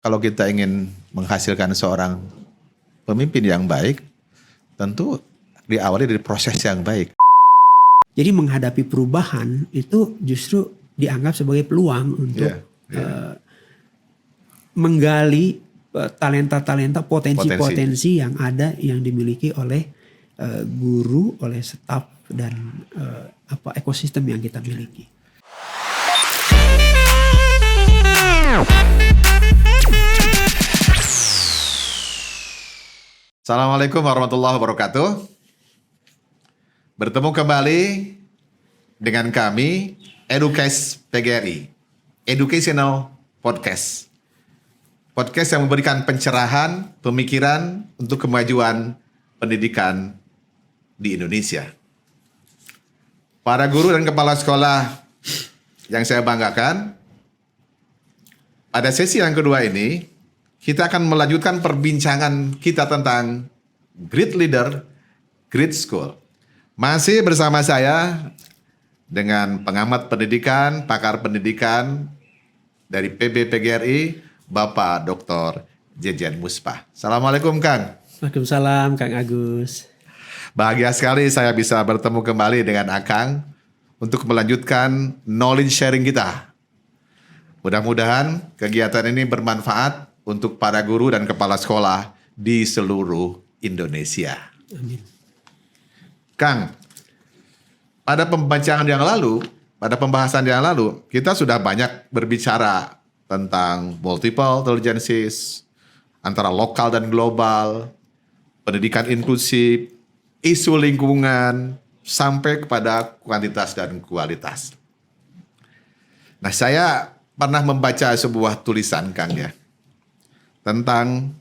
kalau kita ingin menghasilkan seorang pemimpin yang baik, tentu diawali dari proses yang baik. Jadi menghadapi perubahan itu justru dianggap sebagai peluang untuk menggali talenta-talenta, potensi-potensi yang ada, yang dimiliki oleh guru, oleh staf, dan ekosistem yang kita miliki. Assalamualaikum warahmatullahi wabarakatuh. Bertemu kembali dengan kami Edukes PGRI, Educational Podcast. Podcast yang memberikan pencerahan, pemikiran untuk kemajuan pendidikan di Indonesia. Para guru dan kepala sekolah yang saya banggakan, pada sesi yang kedua ini, kita akan melanjutkan perbincangan kita tentang Great Leader, Great School. Masih bersama saya dengan pengamat pendidikan, pakar pendidikan dari PB PGRI, Bapak Dr. Jejen Musbah. Assalamualaikum Kang. Waalaikumsalam Kang Agus. Bahagia sekali saya bisa bertemu kembali dengan Akang untuk melanjutkan knowledge sharing kita. Mudah-mudahan kegiatan ini bermanfaat untuk para guru dan kepala sekolah di seluruh Indonesia. Amin. Kang, pada pembahasan yang lalu, kita sudah banyak berbicara tentang multiple intelligences, antara lokal dan global, pendidikan inklusif, isu lingkungan, sampai kepada kuantitas dan kualitas. Nah, saya pernah membaca sebuah tulisan, Kang, ya, tentang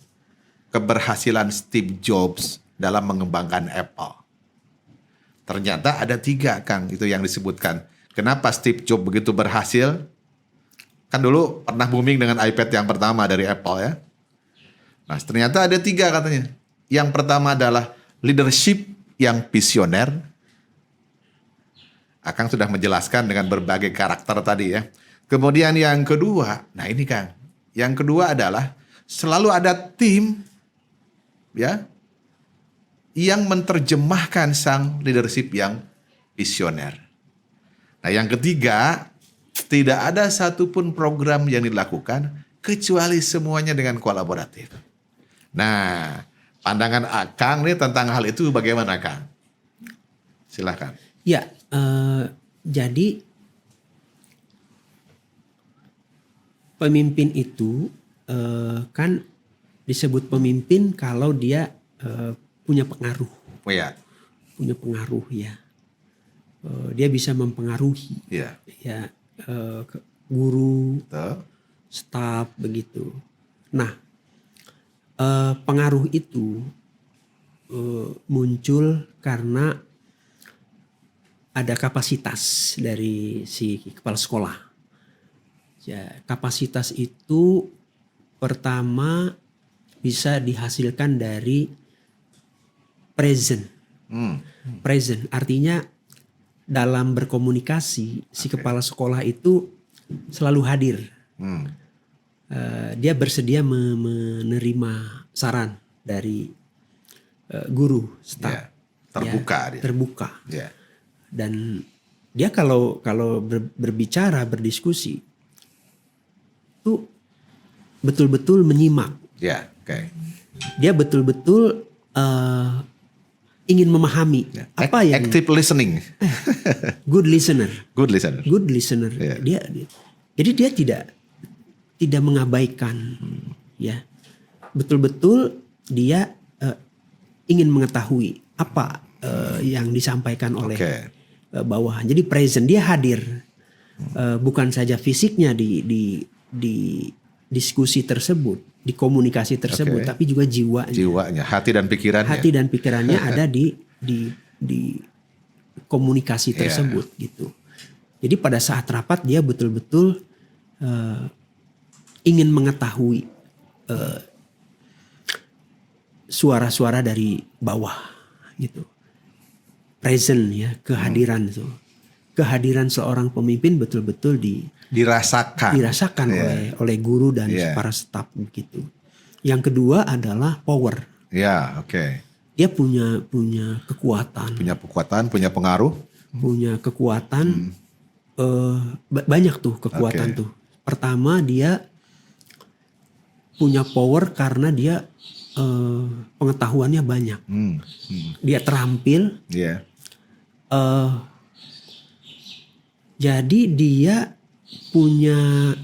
keberhasilan Steve Jobs dalam mengembangkan Apple. Ternyata ada 3, Kang, itu yang disebutkan. Kenapa Steve Jobs begitu berhasil? Kan dulu pernah booming dengan iPad yang pertama dari Apple, ya. Nah, ternyata ada 3 katanya. Yang pertama adalah leadership yang visioner. Akang sudah menjelaskan dengan berbagai karakter tadi, ya. Kemudian yang kedua, nah ini Kang, yang kedua adalah selalu ada tim, ya, yang menerjemahkan sang leadership yang visioner. Nah, yang ketiga, tidak ada satupun program yang dilakukan kecuali semuanya dengan kolaboratif. Nah, pandangan Akang nih tentang hal itu bagaimana, Kang? Silakan. Ya, jadi pemimpin itu kan disebut pemimpin kalau dia punya pengaruh. Oh ya. Punya pengaruh, ya. Dia bisa mempengaruhi. Ya. Ya, guru, Betul. staf, begitu. Nah, pengaruh itu muncul karena ada kapasitas dari si kepala sekolah. Ya, kapasitas itu pertama bisa dihasilkan dari present. Present artinya dalam berkomunikasi si kepala sekolah itu selalu hadir. Dia bersedia menerima saran dari guru, staf. Ya, terbuka, ya, dia. Terbuka. Ya. Dan dia kalau berbicara, berdiskusi, itu betul-betul menyimak. Ya, oke. Dia betul-betul ingin memahami apa yang active listening. Good listener. Good listener. Good listener. Yeah. Jadi dia tidak mengabaikan, ya. Betul-betul dia ingin mengetahui apa yang disampaikan oleh bawahan. Jadi present, dia hadir. Bukan saja fisiknya di diskusi tersebut, di komunikasi tersebut, tapi juga jiwanya. Jiwanya, hati dan pikirannya. Hati dan pikirannya ada di komunikasi tersebut, gitu. Jadi pada saat rapat dia betul-betul ingin mengetahui suara-suara dari bawah, gitu. Present, ya, kehadiran itu. kehadiran seorang pemimpin betul-betul Dirasakan. dirasakan oleh guru dan para staf begitu. Yang kedua adalah power. Ya, oke. Dia punya kekuatan. Punya kekuatan, punya pengaruh. Punya kekuatan. Banyak tuh kekuatan tuh. Pertama dia punya power karena dia pengetahuannya banyak. Dia terampil. Yeah. Jadi dia punya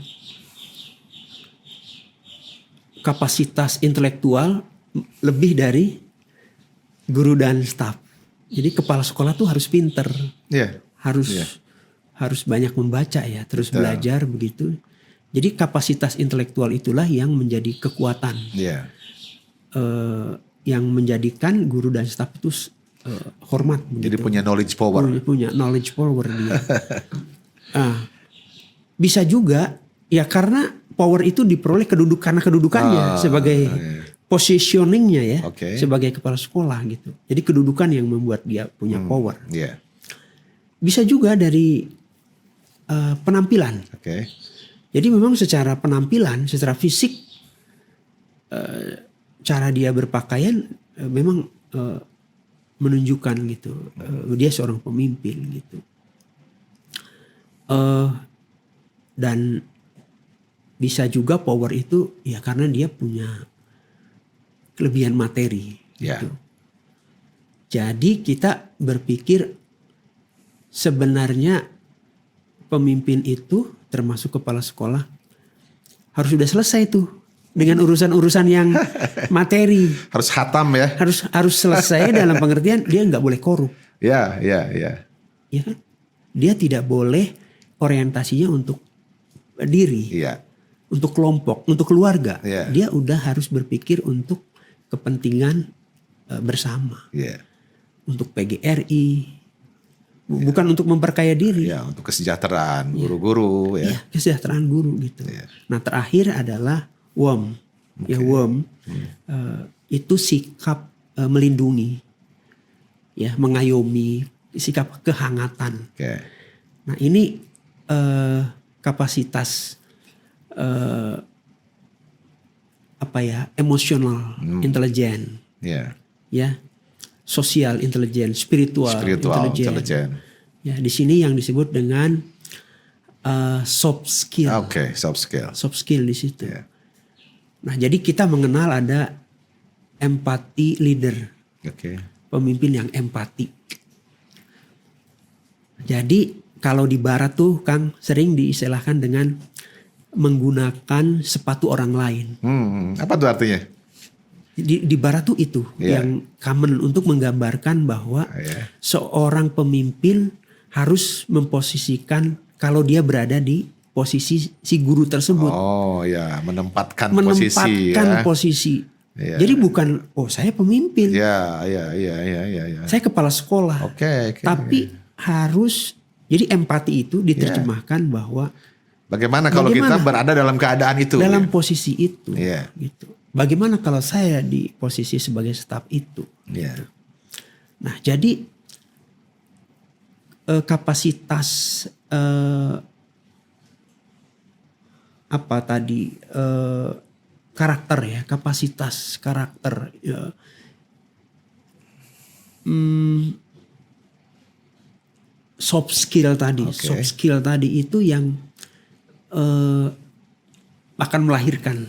kapasitas intelektual lebih dari guru dan staf. Jadi kepala sekolah tuh harus pinter, harus banyak membaca ya, terus belajar begitu. Jadi kapasitas intelektual itulah yang menjadi kekuatan, yang menjadikan guru dan staf itu hormat. Jadi punya knowledge power. Punya knowledge power dia. Bisa juga ya karena power itu diperoleh karena kedudukannya sebagai positioningnya ya, sebagai kepala sekolah gitu. Jadi kedudukan yang membuat dia punya power. Bisa juga dari penampilan. Jadi memang secara penampilan, secara fisik, cara dia berpakaian memang menunjukkan gitu, dia seorang pemimpin gitu. Dan bisa juga power itu ya karena dia punya kelebihan materi gitu. Jadi kita berpikir sebenarnya pemimpin itu termasuk kepala sekolah harus sudah selesai tuh dengan urusan-urusan yang materi. Harus hatam ya. Harus selesai dalam pengertian dia nggak boleh korup. Ya kan? Dia tidak boleh orientasinya untuk diri, untuk kelompok, untuk keluarga. Dia udah harus berpikir untuk kepentingan bersama, untuk PGRI, bukan untuk memperkaya diri. Untuk kesejahteraan guru-guru. Kesejahteraan guru gitu. Nah terakhir adalah WOM. WOM itu sikap melindungi, mengayomi, sikap kehangatan. Nah ini kapasitas emosional, intelijen, sosial intelijen, spiritual intelijen. Ya di sini yang disebut dengan soft skill. Soft skill di situ. Nah jadi kita mengenal ada empathy leader, pemimpin yang empati. Jadi kalau di barat tuh Kang sering diistilahkan dengan menggunakan sepatu orang lain. Apa tuh artinya? Di barat tuh itu yang common untuk menggambarkan bahwa seorang pemimpin harus memposisikan kalau dia berada di posisi si guru tersebut. Menempatkan posisi. Jadi bukan saya pemimpin. Saya kepala sekolah. Tapi harus jadi empati itu diterjemahkan bahwa bagaimana kalau kita berada dalam keadaan itu, dalam posisi itu, gitu. Bagaimana kalau saya di posisi sebagai staf itu? Gitu. Nah, jadi kapasitas karakter ya, kapasitas karakter. Soft skill tadi itu yang akan melahirkan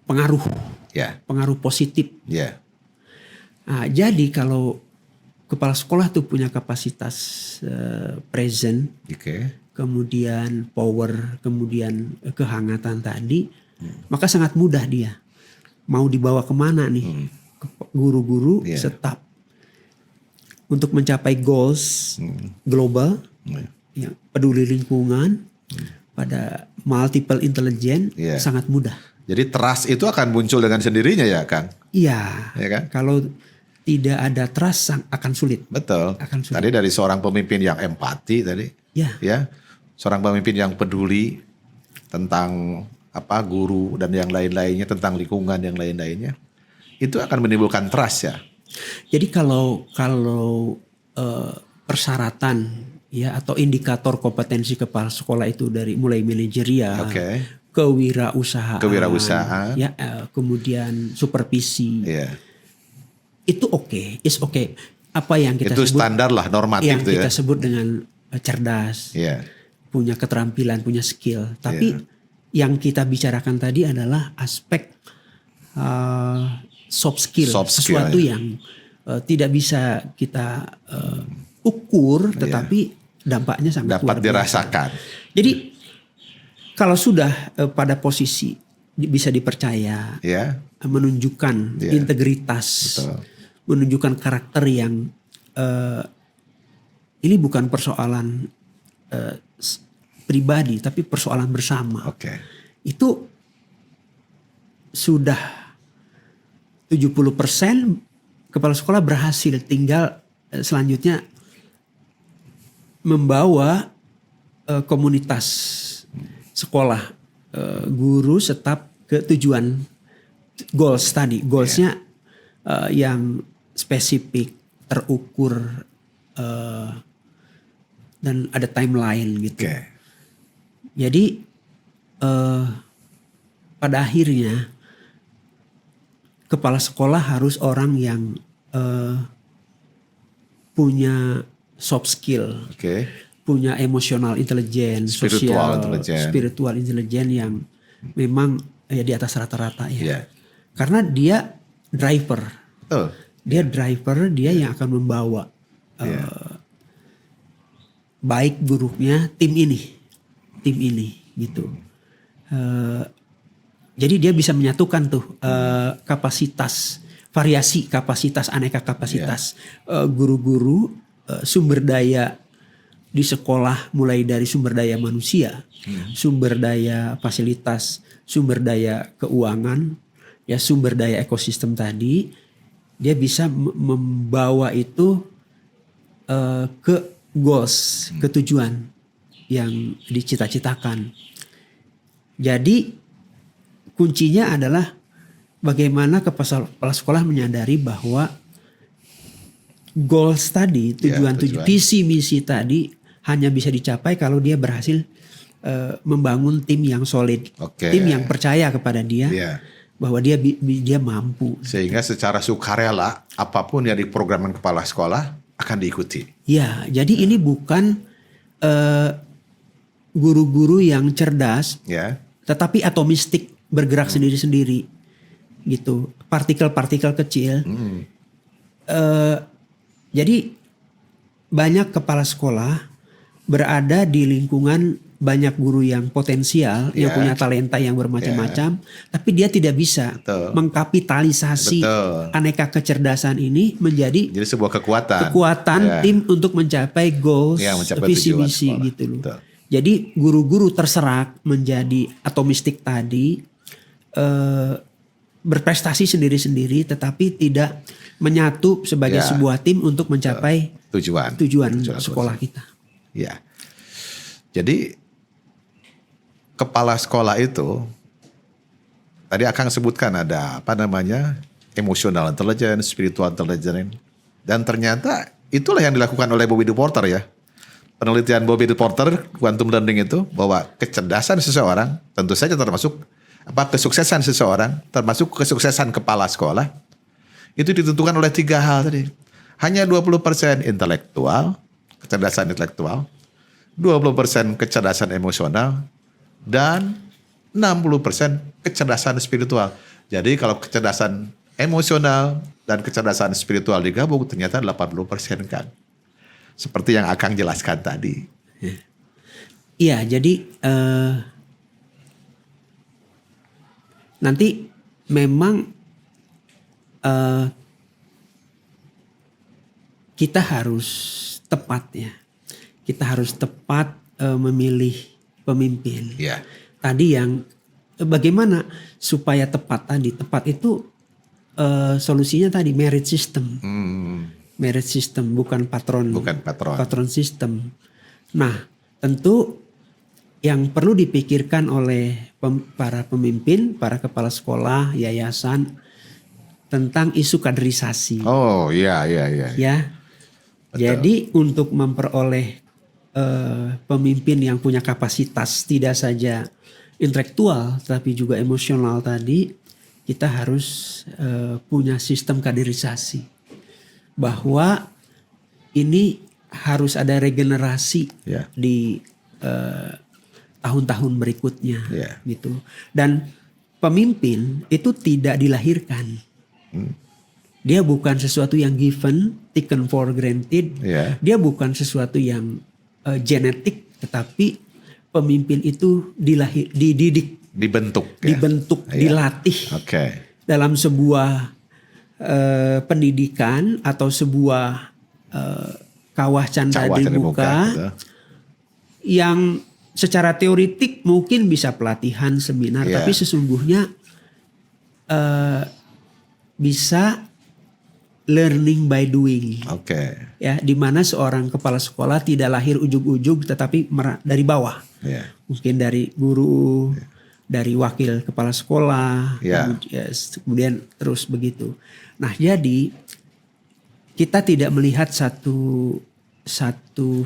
pengaruh positif. Nah, jadi kalau kepala sekolah tuh punya kapasitas present, kemudian power, kemudian kehangatan tadi, maka sangat mudah dia mau dibawa kemana nih, guru-guru, staf, untuk mencapai goals global, peduli lingkungan, pada multiple intelligence sangat mudah. Jadi trust itu akan muncul dengan sendirinya ya Kang? Iya. Kan? Kalau tidak ada trust akan sulit. Betul. Tadi dari seorang pemimpin yang empati tadi. Seorang pemimpin yang peduli tentang guru dan yang lain-lainnya, tentang lingkungan yang lain-lainnya. Itu akan menimbulkan trust ya. Jadi kalau persyaratan ya, atau indikator kompetensi kepala sekolah itu dari mulai manajerial, kewirausahaan, ya, kemudian supervisi, itu is oke. Apa yang kita itu sebut standar lah, normatif yang itu kita ya. sebut dengan cerdas, punya keterampilan, punya skill. Tapi yang kita bicarakan tadi adalah aspek soft skill, sesuatu yang tidak bisa kita ukur, tetapi dampaknya sangat dapat luar biasa. dirasakan. Jadi kalau sudah pada posisi bisa dipercaya, menunjukkan integritas, menunjukkan karakter yang ini bukan persoalan pribadi, tapi persoalan bersama. Itu sudah 70% kepala sekolah berhasil, tinggal selanjutnya membawa komunitas sekolah, guru, staf ke tujuan goals tadi. Goalsnya yang spesifik, terukur, dan ada timeline gitu. Jadi pada akhirnya kepala sekolah harus orang yang punya soft skill, punya emotional intelligence, spiritual intelligence yang memang di atas rata-rata ya. Karena dia driver, dia yang akan membawa baik buruknya tim ini gitu. Jadi dia bisa menyatukan tuh kapasitas, variasi kapasitas, aneka kapasitas guru-guru, sumber daya di sekolah, mulai dari sumber daya manusia, sumber daya fasilitas, sumber daya keuangan, ya, sumber daya ekosistem tadi. Dia bisa membawa itu ke goals, ke tujuan yang dicita-citakan. Jadi kuncinya adalah bagaimana kepala sekolah menyadari bahwa goals tadi, tujuan. Visi misi tadi hanya bisa dicapai kalau dia berhasil membangun tim yang solid, tim yang percaya kepada dia, bahwa dia mampu. Sehingga secara sukarela apapun yang diprogramkan kepala sekolah akan diikuti. Ya, jadi ini bukan guru-guru yang cerdas, tetapi atomistik, bergerak sendiri-sendiri, gitu. Partikel-partikel kecil. Jadi banyak kepala sekolah berada di lingkungan banyak guru yang potensial, yang punya talenta yang bermacam-macam, tapi dia tidak bisa mengkapitalisasi aneka kecerdasan ini menjadi sebuah kekuatan tim untuk mencapai goals, visi misi gitu loh. Jadi guru-guru terserak menjadi atomistik tadi, berprestasi sendiri-sendiri, tetapi tidak menyatu sebagai sebuah tim untuk mencapai tujuan sekolah kita. Ya, jadi kepala sekolah itu tadi Akang sebutkan ada emotional intelligence, spiritual intelligence, dan ternyata itulah yang dilakukan oleh Bobby DePorter ya. Penelitian Bobby DePorter quantum learning itu bahwa kecerdasan seseorang tentu saja termasuk kesuksesan seseorang, termasuk kesuksesan kepala sekolah, itu ditentukan oleh 3 hal tadi. Hanya 20% intelektual, kecerdasan intelektual, 20% kecerdasan emosional, dan 60% kecerdasan spiritual. Jadi kalau kecerdasan emosional dan kecerdasan spiritual digabung ternyata 80% kan. Seperti yang Akang jelaskan tadi. Iya, jadi nanti memang kita harus tepat ya. Kita harus tepat memilih pemimpin. Tadi yang bagaimana supaya tepat tadi. Tepat itu solusinya tadi merit system. Merit system, bukan patron system. Nah, tentu yang perlu dipikirkan oleh para pemimpin, para kepala sekolah, yayasan tentang isu kaderisasi. Oh, iya. Ya. Betul. Jadi untuk memperoleh pemimpin yang punya kapasitas tidak saja intelektual tapi juga emosional tadi, kita harus punya sistem kaderisasi bahwa ini harus ada regenerasi di tahun-tahun berikutnya gitu. Dan pemimpin itu tidak dilahirkan. Dia bukan sesuatu yang given, taken for granted. Dia bukan sesuatu yang genetik, tetapi pemimpin itu dididik, dibentuk, dilatih dalam sebuah pendidikan atau sebuah kawah canda di muka yang secara teoritik mungkin bisa pelatihan seminar, tapi sesungguhnya bisa learning by doing. Ya, di mana seorang kepala sekolah tidak lahir ujug-ujug tetapi dari bawah. Mungkin dari guru, dari wakil kepala sekolah, kemudian terus begitu. Nah, jadi kita tidak melihat satu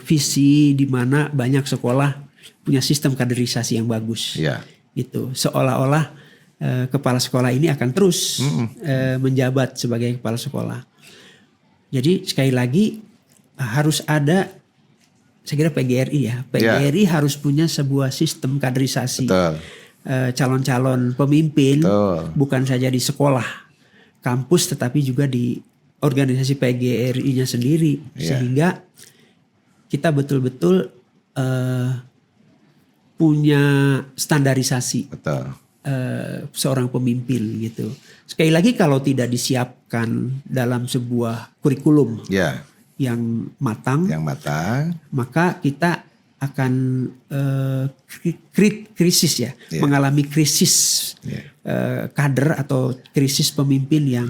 visi di mana banyak sekolah punya sistem kaderisasi yang bagus. Gitu. Seolah-olah kepala sekolah ini akan terus menjabat sebagai kepala sekolah. Jadi sekali lagi harus ada, saya kira PGRI PGRI harus punya sebuah sistem kaderisasi. Calon-calon pemimpin bukan saja di sekolah, kampus, tetapi juga di organisasi PGRI-nya sendiri, sehingga kita betul-betul punya standarisasi. Seorang pemimpin gitu. Sekali lagi kalau tidak disiapkan dalam sebuah kurikulum yang matang, maka kita akan krisis mengalami krisis kader atau krisis pemimpin yang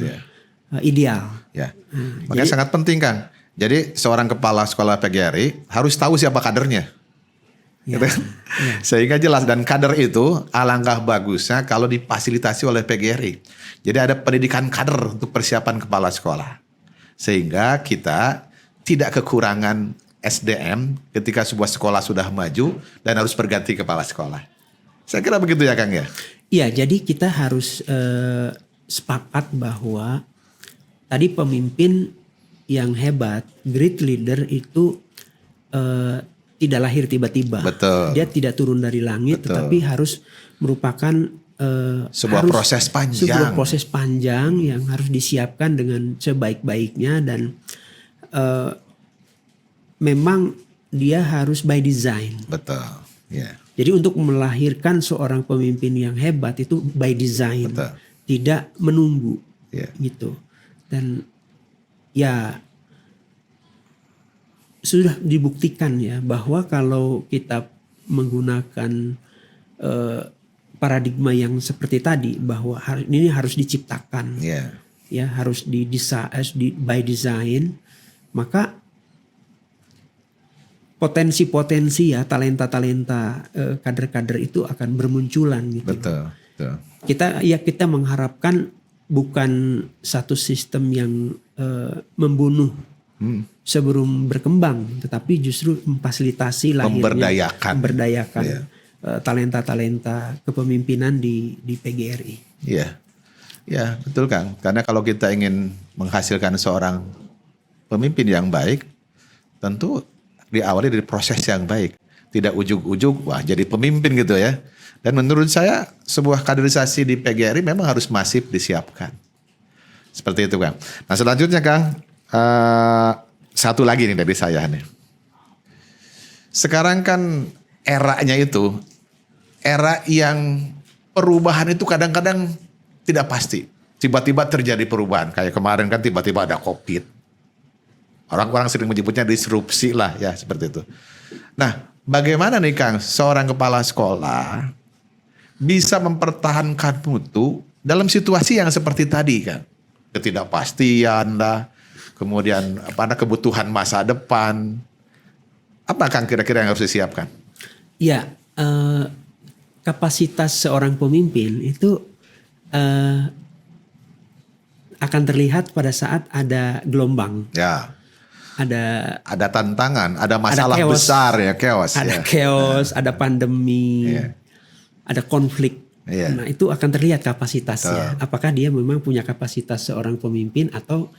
ideal. Makanya jadi, sangat penting Kang. Jadi seorang kepala sekolah PGRI harus tahu siapa kadernya. Sehingga jelas, dan kader itu alangkah bagusnya kalau difasilitasi oleh PGRI. Jadi ada pendidikan kader untuk persiapan kepala sekolah. Sehingga kita tidak kekurangan SDM ketika sebuah sekolah sudah maju dan harus berganti kepala sekolah. Saya kira begitu ya Kang ya? Iya, jadi kita harus sepakat bahwa tadi pemimpin yang hebat, great leader itu tidak lahir tiba-tiba. Dia tidak turun dari langit, tetapi harus merupakan sebuah proses panjang yang harus disiapkan dengan sebaik-baiknya, dan memang dia harus by design. Jadi untuk melahirkan seorang pemimpin yang hebat itu by design, tidak menunggu, gitu. Dan ya sudah dibuktikan ya bahwa kalau kita menggunakan paradigma yang seperti tadi, bahwa ini harus diciptakan, ya harus by design, maka potensi-potensi ya talenta-talenta kader-kader itu akan bermunculan gitu. Kita mengharapkan bukan satu sistem yang membunuh sebelum berkembang, tetapi justru memfasilitasi lahirnya, memberdayakan talenta-talenta kepemimpinan di PGRI. Ya betul Kang. Karena kalau kita ingin menghasilkan seorang pemimpin yang baik, tentu diawali dari proses yang baik. Tidak ujug-ujug, wah jadi pemimpin gitu ya. Dan menurut saya sebuah kaderisasi di PGRI memang harus masif disiapkan. Seperti itu Kang. Nah selanjutnya Kang, satu lagi nih dari saya nih. Sekarang kan eranya itu era yang perubahan itu kadang-kadang tidak pasti. Tiba-tiba terjadi perubahan. Kayak kemarin kan tiba-tiba ada COVID. Orang-orang sering menyebutnya disrupsi lah ya, seperti itu. Nah, bagaimana nih Kang seorang kepala sekolah bisa mempertahankan mutu dalam situasi yang seperti tadi Kang? Ketidakpastian lah, kemudian kebutuhan masa depan. Apa Kang kira-kira yang harus disiapkan? Ya, kapasitas seorang pemimpin itu akan terlihat pada saat ada gelombang. ada tantangan, ada masalah besar ya, chaos. Ada chaos, ada pandemi, ada konflik. Nah itu akan terlihat kapasitasnya. Apakah dia memang punya kapasitas seorang pemimpin atau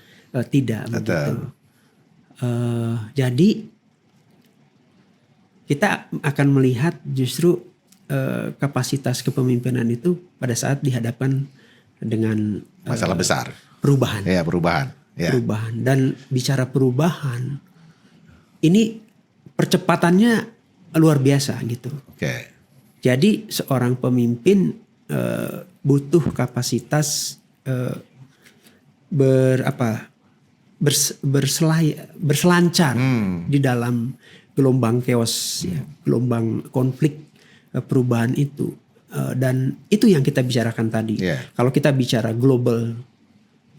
tidak begitu. Jadi kita akan melihat justru kapasitas kepemimpinan itu pada saat dihadapkan dengan masalah besar, perubahan. Ya, perubahan. Ya. Perubahan. Dan bicara perubahan, ini percepatannya luar biasa gitu. Oke. Jadi seorang pemimpin butuh kapasitas berselancar di dalam gelombang chaos, gelombang konflik perubahan itu. Dan itu yang kita bicarakan tadi. Kalau kita bicara global,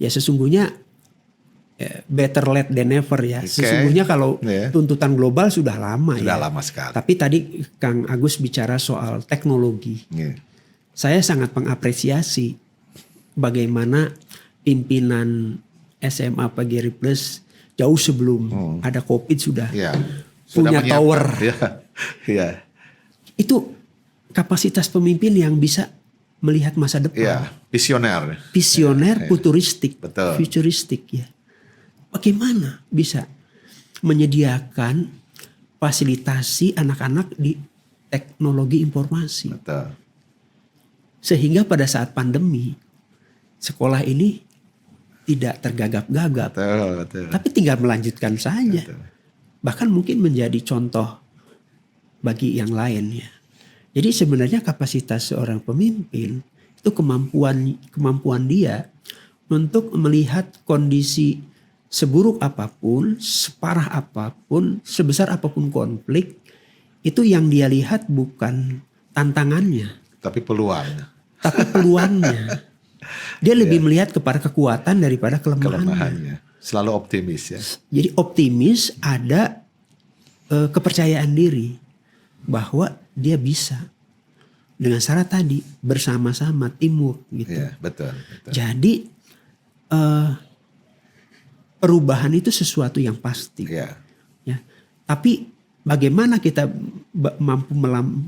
ya sesungguhnya better late than never ya. Sesungguhnya kalau tuntutan global sudah lama ya. Sudah lama sekali. Tapi tadi Kang Agus bicara soal teknologi. Saya sangat mengapresiasi bagaimana pimpinan SMA Pageri Plus jauh sebelum ada COVID sudah punya tower. Itu kapasitas pemimpin yang bisa melihat masa depan. Visioner. Futuristik ya. Bagaimana bisa menyediakan fasilitasi anak-anak di teknologi informasi. Betul. Sehingga pada saat pandemi sekolah ini tidak tergagap-gagap. Betul. Tapi tinggal melanjutkan saja. Betul. Bahkan mungkin menjadi contoh bagi yang lain ya. Jadi sebenarnya kapasitas seorang pemimpin itu kemampuan dia untuk melihat kondisi seburuk apapun, separah apapun, sebesar apapun konflik, itu yang dia lihat bukan tantangannya, tapi peluangnya. Dia lebih melihat kepada kekuatan daripada kelemahannya. Selalu optimis ya. Jadi optimis, ada kepercayaan diri bahwa dia bisa dengan syarat tadi bersama-sama, teamwork gitu. Ya, betul. Jadi perubahan itu sesuatu yang pasti. Ya. Tapi bagaimana kita mampu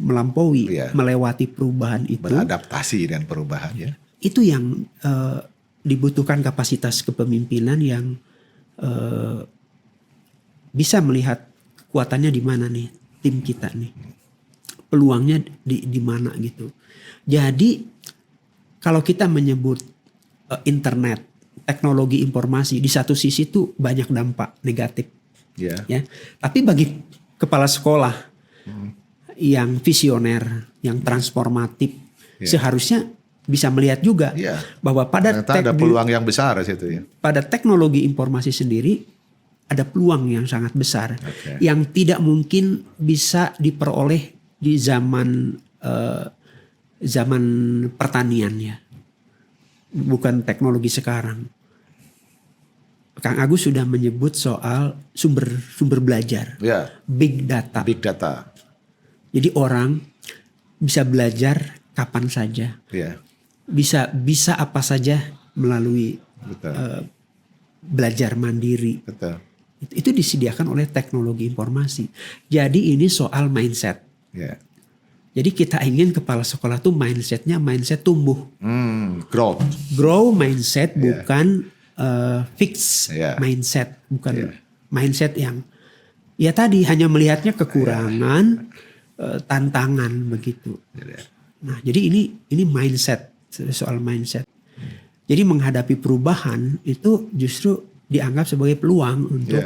melampaui, melewati perubahan itu? Beradaptasi dengan perubahan ya. Itu yang dibutuhkan kapasitas kepemimpinan yang bisa melihat kekuatannya di mana nih tim kita nih, peluangnya di mana gitu. Jadi kalau kita menyebut internet, teknologi informasi, di satu sisi itu banyak dampak negatif, ya. Tapi bagi kepala sekolah yang visioner, yang transformatif, seharusnya bisa melihat juga bahwa pada ada peluang yang besar situ ya. Pada teknologi informasi sendiri ada peluang yang sangat besar yang tidak mungkin bisa diperoleh di zaman pertanian ya. Bukan teknologi sekarang. Kang Agus sudah menyebut soal sumber belajar, big data. Jadi orang bisa belajar kapan saja, bisa apa saja melalui belajar mandiri. Itu disediakan oleh teknologi informasi. Jadi ini soal mindset. Jadi kita ingin kepala sekolah tuh mindset tumbuh. Grow mindset bukan fix mindset. Bukan mindset yang ya tadi hanya melihatnya kekurangan, tantangan begitu. Nah jadi ini mindset, soal mindset. Jadi menghadapi perubahan itu justru dianggap sebagai peluang untuk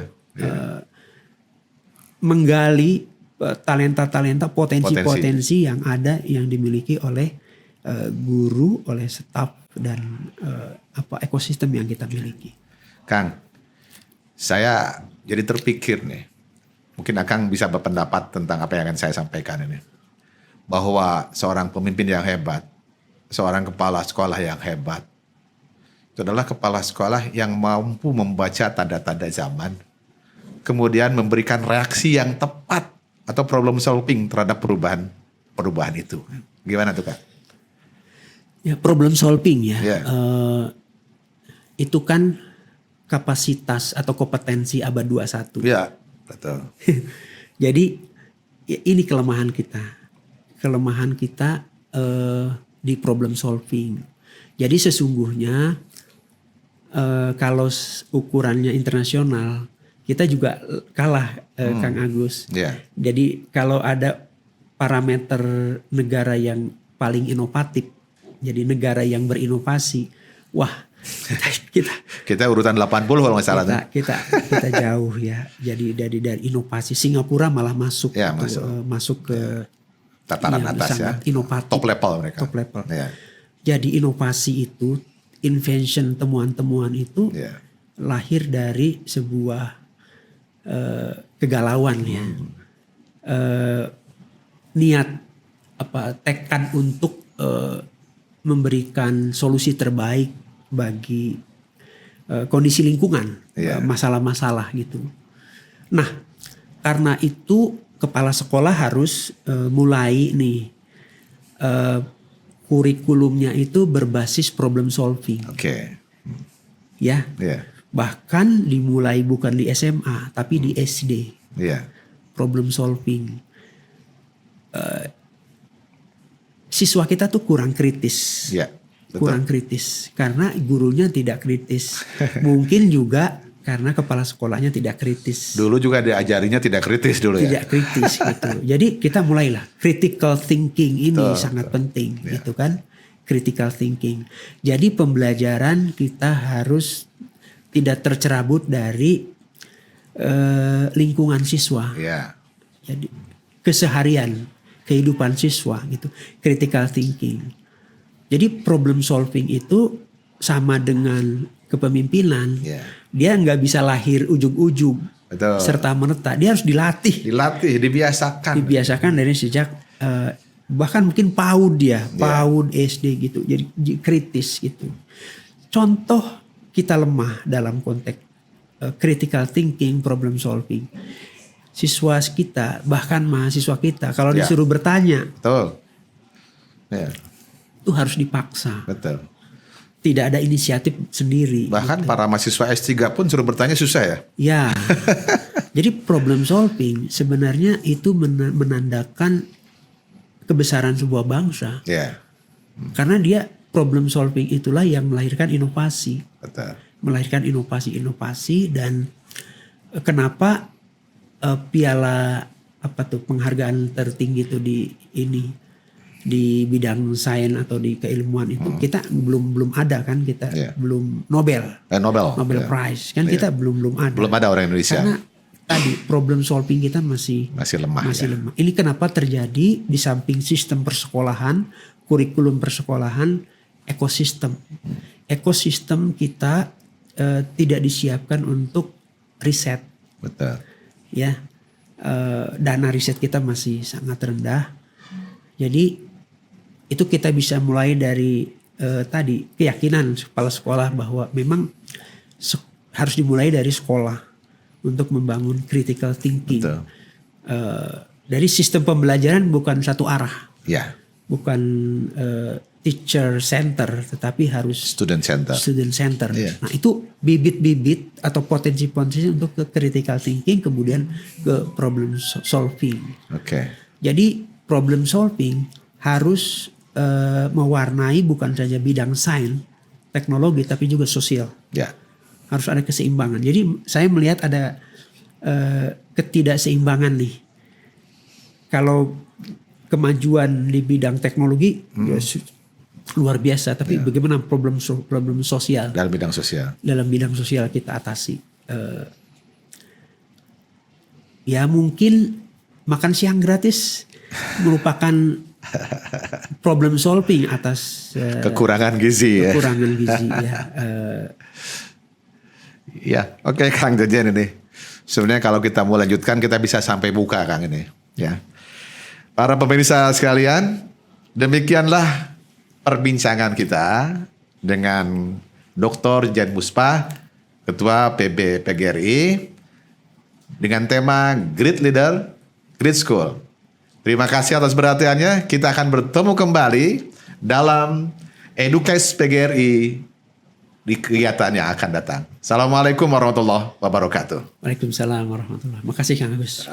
menggali talenta-talenta, potensi-potensi yang ada, yang dimiliki oleh guru, oleh staf dan ekosistem yang kita miliki. Kang, saya jadi terpikir nih, mungkin Akang bisa berpendapat tentang apa yang akan saya sampaikan ini, bahwa seorang pemimpin yang hebat, seorang kepala sekolah yang hebat, itu adalah kepala sekolah yang mampu membaca tanda-tanda zaman, kemudian memberikan reaksi yang tepat atau problem solving terhadap perubahan itu. Gimana tuh Kak? Ya problem solving ya. Itu kan kapasitas atau kompetensi abad 21. Ya, betul. Jadi ini kelemahan kita. Kelemahan kita di problem solving. Jadi sesungguhnya kalau ukurannya internasional kita juga kalah Kang Agus. Yeah. Jadi kalau ada parameter negara yang paling inovatif, jadi negara yang berinovasi, wah kita urutan 80 kalau nggak salah. Kita jauh ya. Jadi dari inovasi Singapura malah masuk masuk ke tataran atas ya. Inovatif. Top level mereka. Top level. Yeah. Jadi inovasi itu, invention, temuan-temuan itu lahir dari sebuah kegalauan ya. Niat tekad untuk memberikan solusi terbaik bagi kondisi lingkungan, masalah-masalah gitu. Nah, karena itu kepala sekolah harus mulai nih kurikulumnya itu berbasis problem solving. Oke. Ya. Bahkan dimulai bukan di SMA tapi di SD. Problem solving. Siswa kita tuh kurang kritis. Kurang kritis karena gurunya tidak kritis. Mungkin juga karena kepala sekolahnya tidak kritis. Dulu juga diajarinya tidak kritis dulu ya. Tidak kritis gitu. Jadi kita mulailah critical thinking ini sangat penting gitu kan. Critical thinking. Jadi pembelajaran kita harus tidak tercerabut dari lingkungan siswa. Jadi keseharian kehidupan siswa gitu. Critical thinking. Jadi problem solving itu sama dengan kepemimpinan. Dia nggak bisa lahir ujug-ujug serta merta. Dia harus dilatih. Dibiasakan. Dibiasakan dari sejak bahkan mungkin PAUD PAUD SD gitu. Jadi kritis gitu. Contoh kita lemah dalam konteks critical thinking, problem solving. Siswa kita, bahkan mahasiswa kita, kalau disuruh bertanya, itu harus dipaksa. Tidak ada inisiatif sendiri. Bahkan gitu. para mahasiswa S3 pun suruh bertanya susah ya? Ya. Jadi problem solving sebenarnya itu menandakan kebesaran sebuah bangsa. Karena dia problem solving itulah yang melahirkan inovasi. Melahirkan inovasi-inovasi dan kenapa piala penghargaan tertinggi itu di bidang sains atau di keilmuan itu kita belum ada kan, kita belum Nobel Prize kan kita belum ada. Belum ada orang Indonesia. Karena tadi problem solving kita masih lemah. Ini kenapa terjadi di samping sistem persekolahan, kurikulum persekolahan, ekosistem kita tidak disiapkan untuk riset. Ya, dana riset kita masih sangat rendah. Jadi itu kita bisa mulai dari tadi keyakinan kepala sekolah bahwa memang harus dimulai dari sekolah untuk membangun critical thinking. Dari sistem pembelajaran bukan satu arah, bukan teacher center, tetapi harus student center. Nah itu bibit-bibit atau potensi-potensi untuk ke critical thinking, kemudian ke problem solving. Jadi problem solving harus mewarnai bukan saja bidang sains, teknologi, tapi juga sosial. Harus ada keseimbangan. Jadi saya melihat ada ketidakseimbangan nih. Kalau kemajuan di bidang teknologi ya, luar biasa, tapi bagaimana problem sosial dalam bidang sosial? Dalam bidang sosial kita atasi. Ya mungkin makan siang gratis merupakan problem solving atas kekurangan gizi. Oke, Kang Jejen ini. Sebenarnya kalau kita mau lanjutkan kita bisa sampai buka Kang ini. Ya. Para pemirsa sekalian, demikianlah perbincangan kita dengan Dr. Jen Muspa, Ketua PB PGRI, dengan tema Great Leader, Great School. Terima kasih atas perhatiannya. Kita akan bertemu kembali dalam Edukes PGRI di kegiatan yang akan datang. Assalamualaikum warahmatullahi wabarakatuh. Waalaikumsalam warahmatullahi wabarakatuh. Makasih Kang Agus.